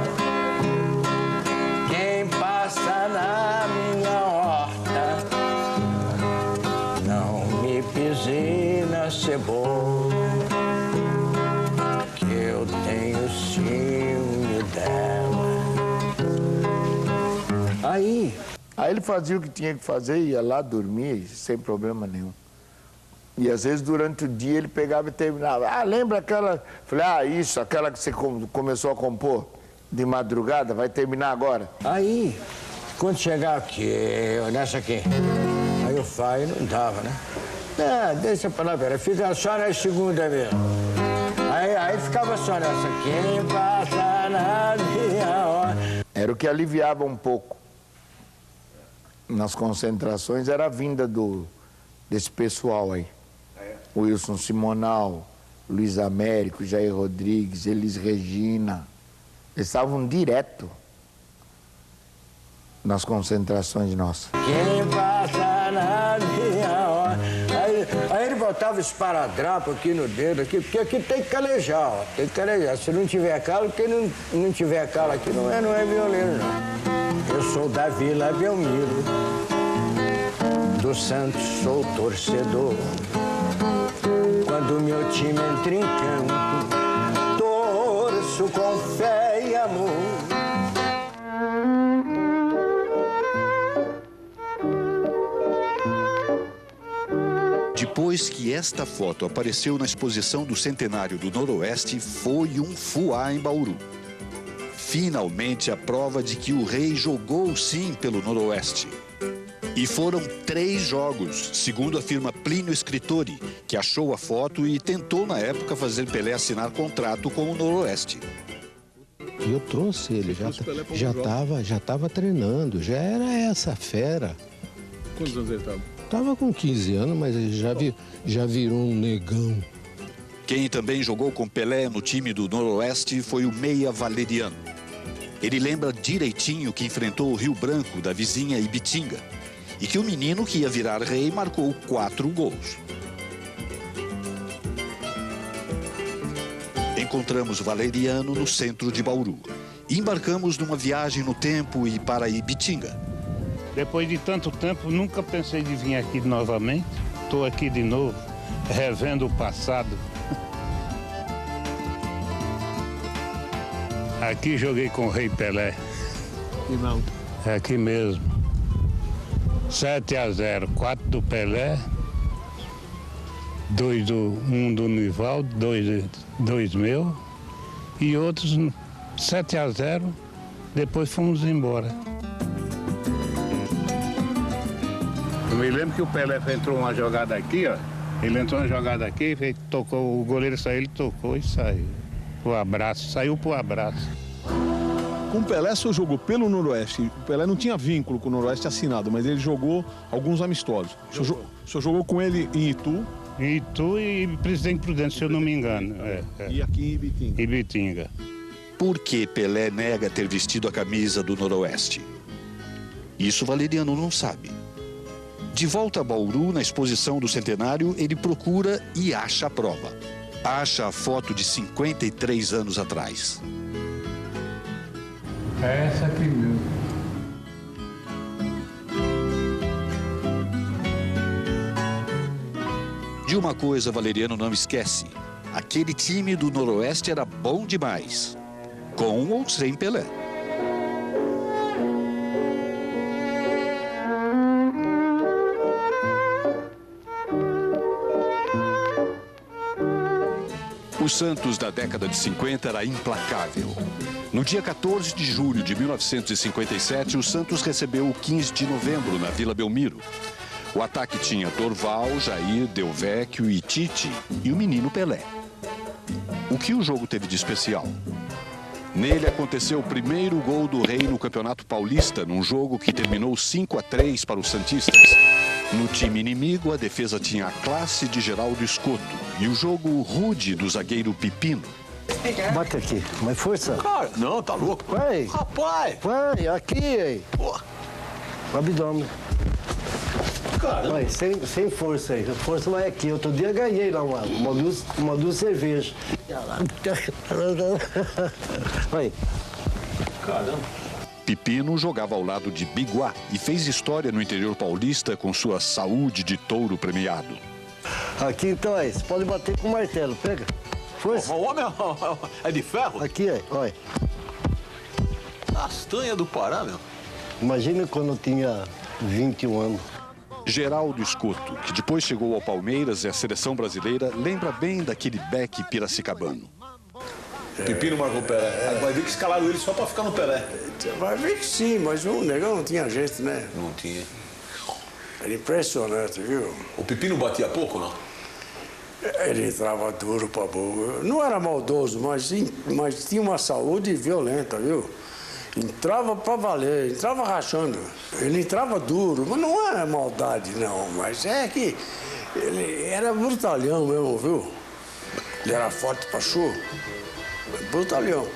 Quem passa na minha horta não me pise na cebola. Eu tenho ciúme dela. Aí ele fazia o que tinha que fazer, ia lá dormir, sem problema nenhum. E às vezes durante o dia ele pegava e terminava. Ah, lembra aquela... Falei, isso, aquela que você começou a compor de madrugada, vai terminar agora. Aí, quando chegar aqui, nessa aqui, aí eu falei, não dava, né? Deixa pra lá, pera, fica só na segunda mesmo. Aí ficava só nessa. Quem passa na minha hora. Era o que aliviava um pouco nas concentrações, era a vinda desse pessoal aí. O Wilson Simonal, Luiz Américo, Jair Rodrigues, Elis Regina. Eles estavam direto nas concentrações nossas. Quem passa na minha hora. Aí ele botava esparadrapo aqui no dedo, aqui, porque aqui tem que calejar, ó. Tem que calejar. Se não tiver calo, quem não tiver calo aqui não é violeiro, não. Eu sou da Vila Belmiro, do Santos sou torcedor. Quando meu time entra em campo, torço com fé e amor. Depois que esta foto apareceu na exposição do centenário do Noroeste, foi um fuá em Bauru. Finalmente a prova de que o rei jogou sim pelo Noroeste. E foram 3 jogos, segundo afirma Plínio Scritori, que achou a foto e tentou na época fazer Pelé assinar contrato com o Noroeste. Eu trouxe ele, já estava treinando, já era essa fera. Quantos anos ele estava? Estava com 15 anos, mas ele já virou um negão. Quem também jogou com Pelé no time do Noroeste foi o meia Valeriano. Ele lembra direitinho que enfrentou o Rio Branco da vizinha Ibitinga e que o menino que ia virar rei marcou 4 gols. Encontramos Valeriano no centro de Bauru. Embarcamos numa viagem no tempo e para Ibitinga. Depois de tanto tempo, nunca pensei de vir aqui novamente. Estou aqui de novo, revendo o passado. Aqui joguei com o Rei Pelé. E não? É aqui mesmo. 7-0, 4 do Pelé, 1 do Nivaldo, 2 meu e outros 7-0, depois fomos embora. Eu me lembro que o Pelé entrou uma jogada aqui, ó. Ele entrou uma jogada aqui, tocou, o goleiro saiu, ele tocou e saiu. O abraço, saiu pro abraço. Com o Pelé, o senhor jogou pelo Noroeste. O Pelé não tinha vínculo com o Noroeste assinado, mas ele jogou alguns amistosos. O senhor jogou com ele em Itu? Em Itu e Presidente Prudente, se eu não me engano. E aqui em Ibitinga? Ibitinga. Por que Pelé nega ter vestido a camisa do Noroeste? Isso Valeriano não sabe. De volta a Bauru, na exposição do centenário, ele procura e acha a prova. Acha a foto de 53 anos atrás. É essa aqui mesmo. De uma coisa Valeriano não esquece. Aquele time do Noroeste era bom demais. Com ou sem Pelé. O Santos da década de 50 era implacável. No dia 14 de julho de 1957, o Santos recebeu o 15 de novembro na Vila Belmiro. O ataque tinha Dorval, Jair, Delvecchio e Tite e o menino Pelé. O que o jogo teve de especial? Nele aconteceu o primeiro gol do Rei no Campeonato Paulista, num jogo que terminou 5-3 para os santistas. No time inimigo, a defesa tinha a classe de Geraldo Escoto e o jogo rude do zagueiro Pipino. Bate aqui, mais força. Cara, não, tá louco? Vai. Rapaz! Vai, aqui, aí. O abdômen. Caramba. Vai, sem força aí. A força vai aqui. Outro dia ganhei lá uma duas cervejas. Vai. Caramba. Pipino jogava ao lado de Biguá e fez história no interior paulista com sua saúde de touro premiado. Aqui, então, aí. Você pode bater com o martelo. Pega. Força. O homem é de ferro? Aqui, aí. Olha. Castanha do Pará, meu. Imagina quando eu tinha 21 anos. Geraldo Escoto, que depois chegou ao Palmeiras e à seleção brasileira, lembra bem daquele beck piracicabano. Pipino marcou o Pelé. Vai ver que escalaram ele só pra ficar no Pelé. Vai ver que sim, mas o negão não tinha jeito, né? Não tinha. Era impressionante, viu? O Pipino batia pouco, não? Ele entrava duro para boa. Não era maldoso, mas tinha uma saúde violenta, viu? Entrava para valer, entrava rachando. Ele entrava duro, mas não era maldade, não. Mas é que ele era brutalhão mesmo, viu? Ele era forte para show, brutalhão.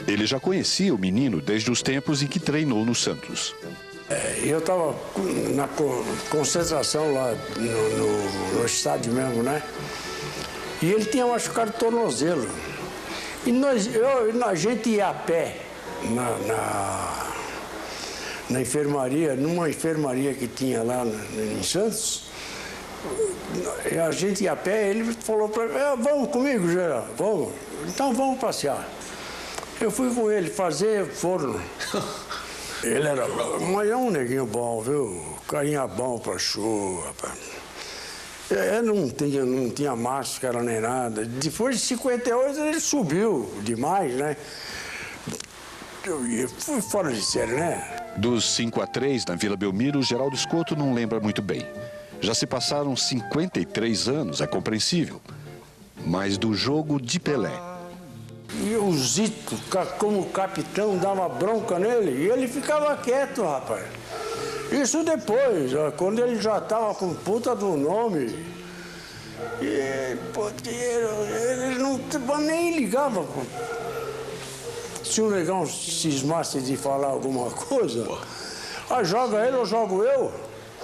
Ele já conhecia o menino desde os tempos em que treinou no Santos. Eu estava na concentração lá no estádio mesmo, né? E ele tinha machucado o tornozelo. E a gente ia a pé na enfermaria, numa enfermaria que tinha lá em Santos. A gente ia a pé, ele falou para mim, vamos comigo, Geraldo, vamos. Então vamos passear. Eu fui com ele fazer forno. Ele era, mas é um neguinho bom, viu? Carinha bom pra show, rapaz. Não tinha máscara nem nada. Depois de 58 ele subiu demais, né? Foi fora de série, né? Dos 5-3 na Vila Belmiro, Geraldo Escoto não lembra muito bem. Já se passaram 53 anos, é compreensível. Mas do jogo de Pelé. E o Zito, como capitão, dava bronca nele e ele ficava quieto, rapaz. Isso depois, quando ele já estava com puta do nome. E, pô, ele não nem ligava. Se o negão cismasse de falar alguma coisa, joga ele ou jogo eu?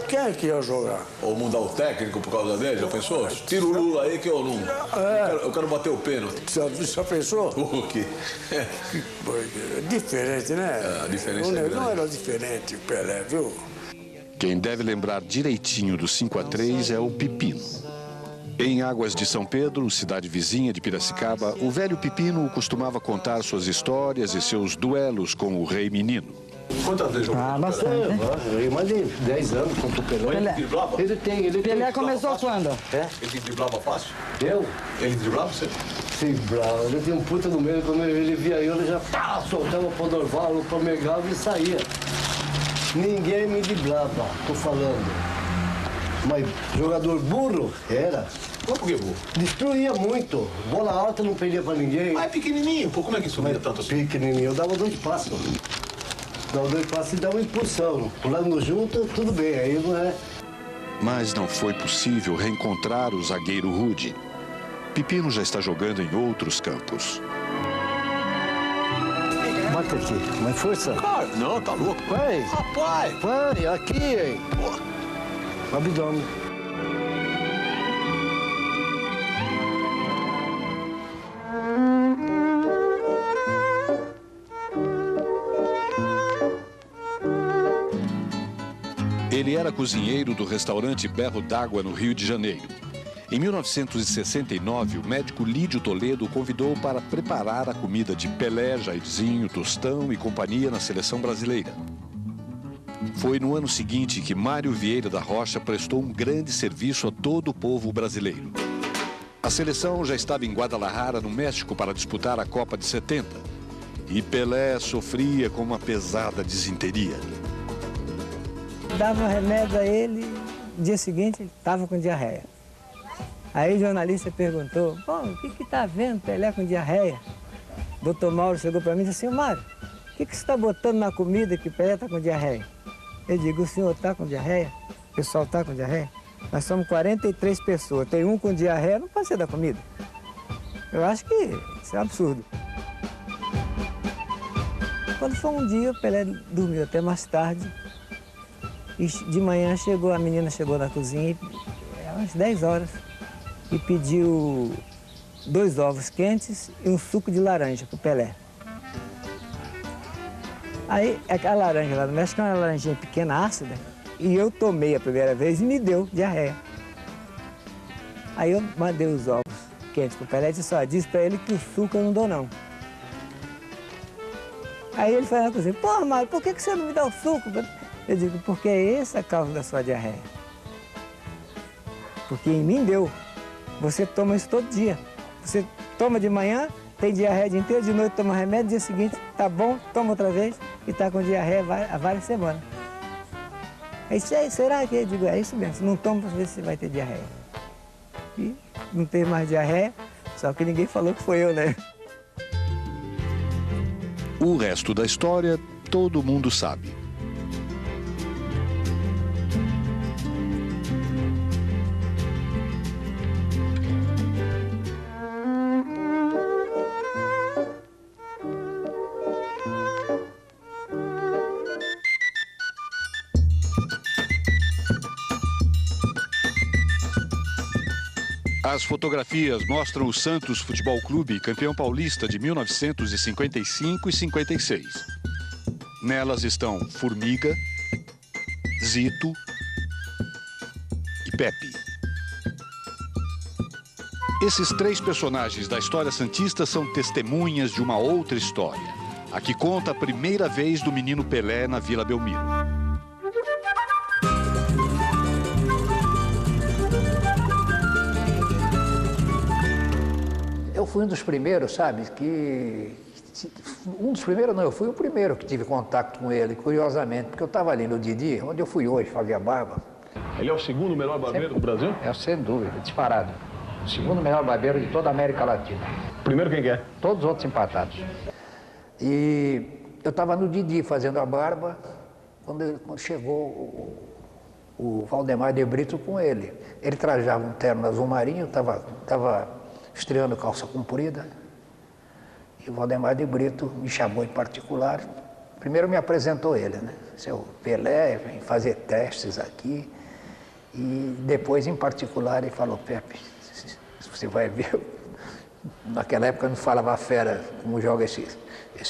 Quem é que ia jogar? Ou mudar o técnico por causa dele, já pensou? Tira o Lula aí que eu não... Eu quero bater o pênalti. Já pensou? O quê? Diferente, né? A diferença o é negão grande. era diferente, o Pelé, viu? Quem deve lembrar direitinho do 5-3 é o Pipino. Em Águas de São Pedro, cidade vizinha de Piracicaba, o velho Pipino costumava contar suas histórias e seus duelos com o Rei Menino. Quantas vezes jogou? Bastante. Eu mais de 10 anos contra o Pelé. Ele driblava? Pelé começou quando? Ele driblava fácil? Eu? Ele driblava você? Driblava. Ele tinha um puta no meio, quando ele via eu, ele já soltava pro Dorval, pro Megal e saía. Ninguém me driblava, tô falando. Mas jogador burro era. Por que burro? Destruía muito. Bola alta não perdia pra ninguém. Mas é pequenininho, pô, como é que subia tanto assim? Pequenininho, eu dava 2 passos. Dava 2 passos e dava uma impulsão. Pulando junto, tudo bem, aí não é... Mas não foi possível reencontrar o zagueiro rude. Pipino já está jogando em outros campos. Bate aqui, mais força. Cara, não, tá louco. Vai. Rapaz. Vai, aqui, hein. Abdômen. Ele era cozinheiro do restaurante Berro d'Água, no Rio de Janeiro. Em 1969, o médico Lídio Toledo o convidou para preparar a comida de Pelé, Jairzinho, Tostão e companhia na seleção brasileira. Foi no ano seguinte que Mário Vieira da Rocha prestou um grande serviço a todo o povo brasileiro. A seleção já estava em Guadalajara, no México, para disputar a Copa de 70. E Pelé sofria com uma pesada disenteria. Dava remédio a ele, no dia seguinte ele estava com diarreia. Aí o jornalista perguntou, bom, o que está vendo Pelé com diarreia? O doutor Mauro chegou para mim e disse assim, Mário, o que você está botando na comida que Pelé está com diarreia? Eu digo, o senhor está com diarreia? O pessoal está com diarreia? Nós somos 43 pessoas, tem um com diarreia, não pode ser da comida. Eu acho que isso é um absurdo. Quando foi um dia, o Pelé dormiu até mais tarde. E de manhã a menina chegou na cozinha, às 10 horas, e pediu 2 ovos quentes e um suco de laranja para o Pelé. Aí, aquela laranja lá do México é uma laranjinha pequena, ácida, e eu tomei a primeira vez e me deu diarreia. Aí eu mandei os ovos quentes para o Pelé e disse para ele que o suco eu não dou, não. Aí ele foi na cozinha, pô, Mário, por que você não me dá o suco? Eu digo, porque é essa a causa da sua diarreia. Porque em mim deu. Você toma isso todo dia. Você toma de manhã, tem diarreia o dia inteiro, de noite toma remédio, dia seguinte tá bom, toma outra vez e tá com diarreia há várias semanas. Aí, será que? Eu digo, é isso mesmo, não toma para ver se vai ter diarreia. E não teve mais diarreia, só que ninguém falou que foi eu, né? O resto da história todo mundo sabe. As fotografias mostram o Santos Futebol Clube, campeão paulista de 1955 e 56. Nelas estão Formiga, Zito e Pepe. Esses três personagens da história santista são testemunhas de uma outra história, a que conta a primeira vez do menino Pelé na Vila Belmiro. Eu fui um dos primeiros, sabe, um dos primeiros não, eu fui o primeiro que tive contato com ele, curiosamente, porque eu estava ali no Didi, onde eu fui hoje fazer a barba. Ele é o segundo melhor barbeiro do Brasil? É, sem dúvida, disparado. O segundo melhor barbeiro de toda a América Latina. Primeiro quem que é? Todos os outros empatados. E eu estava no Didi fazendo a barba, quando chegou o Valdemar de Brito com ele. Ele trajava um terno azul marinho, estava estreando calça comprida, e o Valdemar de Brito me chamou em particular. Primeiro me apresentou ele, né? Seu Pelé, vem fazer testes aqui, e depois, em particular, ele falou: Pepe, você vai ver, naquela época não falava fera como joga esse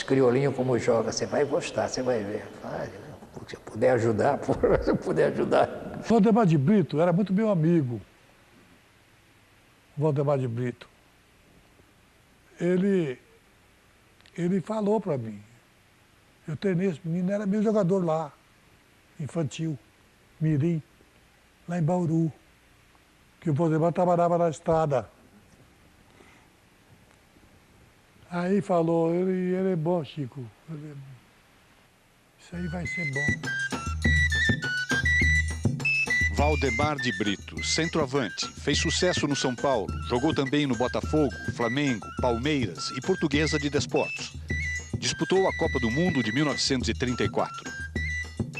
criolinho como joga, você vai gostar, você vai ver. Se eu puder ajudar, se eu puder ajudar. Valdemar de Brito era muito meu amigo, Valdemar de Brito. Ele falou para mim, eu treinei esse menino, era meu jogador lá, infantil, mirim, lá em Bauru, que o Valdemar trabalhava na estrada. Aí falou, ele é bom, Chico, isso aí vai ser bom. Valdemar de Brito, centroavante, fez sucesso no São Paulo, jogou também no Botafogo, Flamengo, Palmeiras e Portuguesa de Desportos. Disputou a Copa do Mundo de 1934.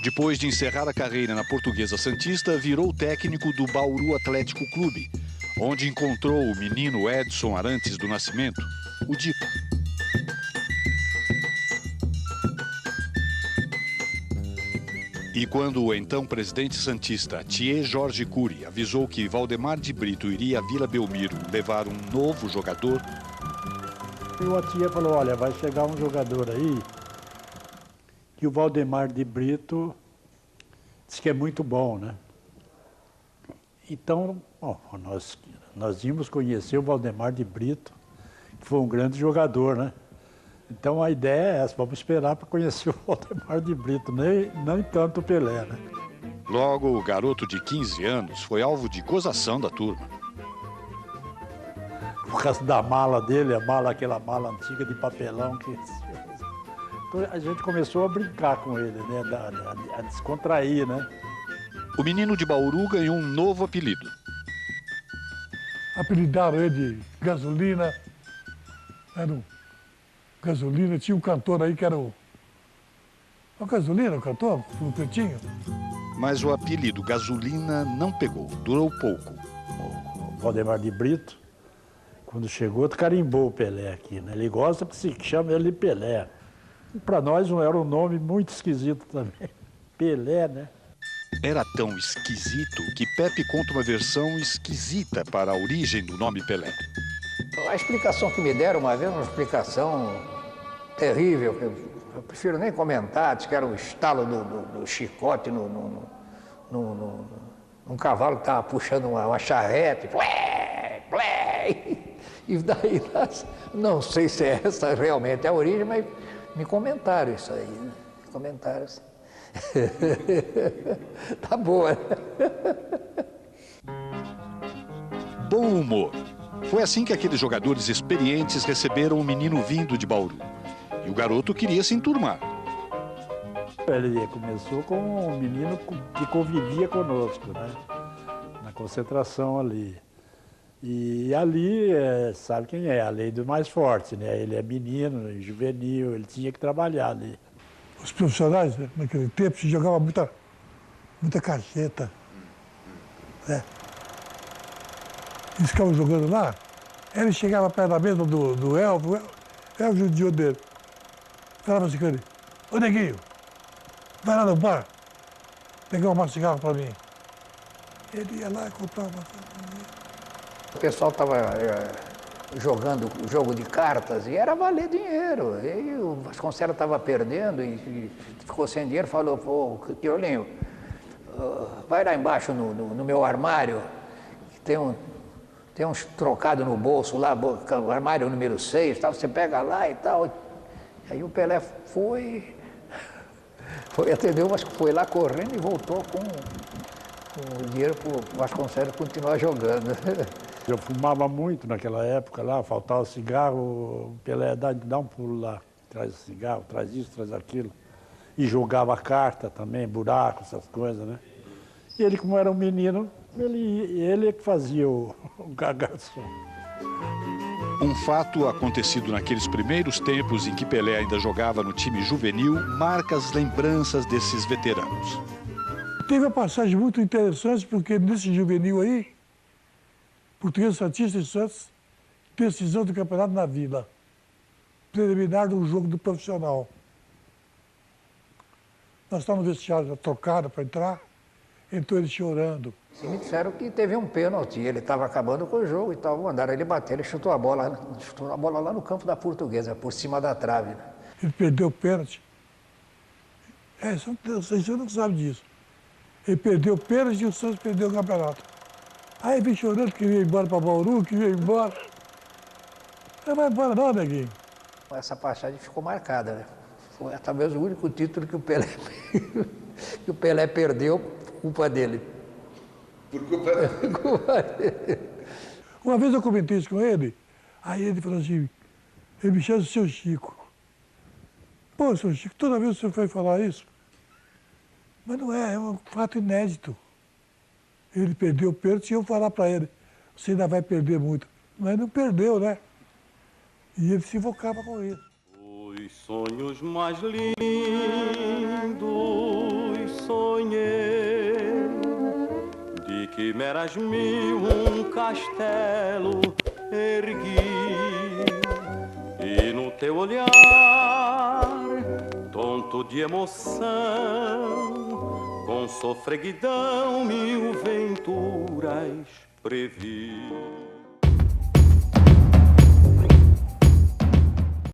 Depois de encerrar a carreira na Portuguesa Santista, virou técnico do Bauru Atlético Clube, onde encontrou o menino Edson Arantes do Nascimento, o Dico. E quando o então presidente santista, Thier Jorge Cury, avisou que Valdemar de Brito iria à Vila Belmiro levar um novo jogador... E o Thier falou, olha, vai chegar um jogador aí que o Valdemar de Brito diz que é muito bom, né? Então, nós íamos conhecer o Valdemar de Brito, que foi um grande jogador, né? Então a ideia é essa, vamos esperar para conhecer o Valdemar de Brito, nem tanto o Pelé, né? Logo, o garoto de 15 anos foi alvo de gozação da turma. Por causa da mala dele, aquela mala antiga de papelão que... Então a gente começou a brincar com ele, né? A descontrair, né? O menino de Bauru ganhou um novo apelido. Apelidaram ele de Gasolina. Gasolina, tinha um cantor aí que era o Gasolina, o cantor, o Pretinho. Mas o apelido Gasolina não pegou, durou pouco. O Valdemar de Brito, quando chegou, carimbou o Pelé aqui, né? Ele gosta que se chama ele de Pelé. Para nós era um nome muito esquisito também. Pelé, né? Era tão esquisito que Pepe conta uma versão esquisita para a origem do nome Pelé. A explicação que me deram uma vez, uma explicação terrível, que eu prefiro nem comentar, diz que era o estalo do chicote num cavalo que estava puxando uma charrete, e daí, não sei se é essa realmente a origem, mas me comentaram isso aí, né? Comentaram assim. Tá boa, né? Bom humor. Foi assim que aqueles jogadores experientes receberam o menino vindo de Bauru. E o garoto queria se enturmar. Ele começou com um menino que convivia conosco, né? Na concentração ali. E ali, sabe quem é? A lei do mais forte, né? Ele é menino, juvenil, ele tinha que trabalhar ali. Os profissionais, né, naquele tempo, se jogava muita cacheta. Né? Eles ficavam jogando lá, ele chegava perto da mesa do Elvio, o Elvio judiou dele. Falava assim com ele, ô neguinho, vai lá no bar, pegar um cigarro pra mim. Ele ia lá e comprava uma cigarro pra mim. O pessoal estava jogando jogo de cartas e era valer dinheiro. E o Vasconcelos estava perdendo e ficou sem dinheiro, falou, pô, Tiolinho, vai lá embaixo no meu armário, que tem uns trocados no bolso lá, o armário número 6, tal, você pega lá e tal. Aí o Pelé foi atender, mas foi lá correndo e voltou com o dinheiro para o Vasconcelos continuar jogando. Eu fumava muito naquela época lá, faltava cigarro, o Pelé dá um pulo lá, traz o cigarro, traz isso, traz aquilo. E jogava carta também, buraco, essas coisas, né? E ele, como era um menino, ele que fazia o garçom. Um fato acontecido naqueles primeiros tempos em que Pelé ainda jogava no time juvenil marca as lembranças desses veteranos. Teve uma passagem muito interessante, porque nesse juvenil aí, Português Santista e Santos, decisão do campeonato na Vila, preliminar do jogo do profissional. Nós estávamos no vestiário, trocado para entrar, entrou ele chorando. Me disseram que teve um pênalti, ele estava acabando com o jogo e tal, mandaram ele bater, ele chutou a bola lá no campo da Portuguesa, por cima da trave. Né? Ele perdeu o pênalti. Você não sabe disso. Ele perdeu o pênalti e o Santos perdeu o campeonato. Aí vem chorando, queria ir embora para Bauru, queria ir embora. Não vai embora não, neguinho. Essa passagem ficou marcada, né? Foi talvez o único título que o Pelé perdeu por culpa dele. Por culpa dele. Uma vez eu comentei isso com ele, aí ele falou assim, ele me chama de seu Chico. Pô, seu Chico, toda vez que você foi falar isso, mas não é um fato inédito. Ele perdeu o pênalti e eu falar para ele, você ainda vai perder muito. Mas não perdeu, né? E ele se invocava com isso. Os sonhos mais lindos sonhei, de quimeras mil um castelo ergui, e no teu olhar, tonto de emoção, com sofreguidão mil venturas previ.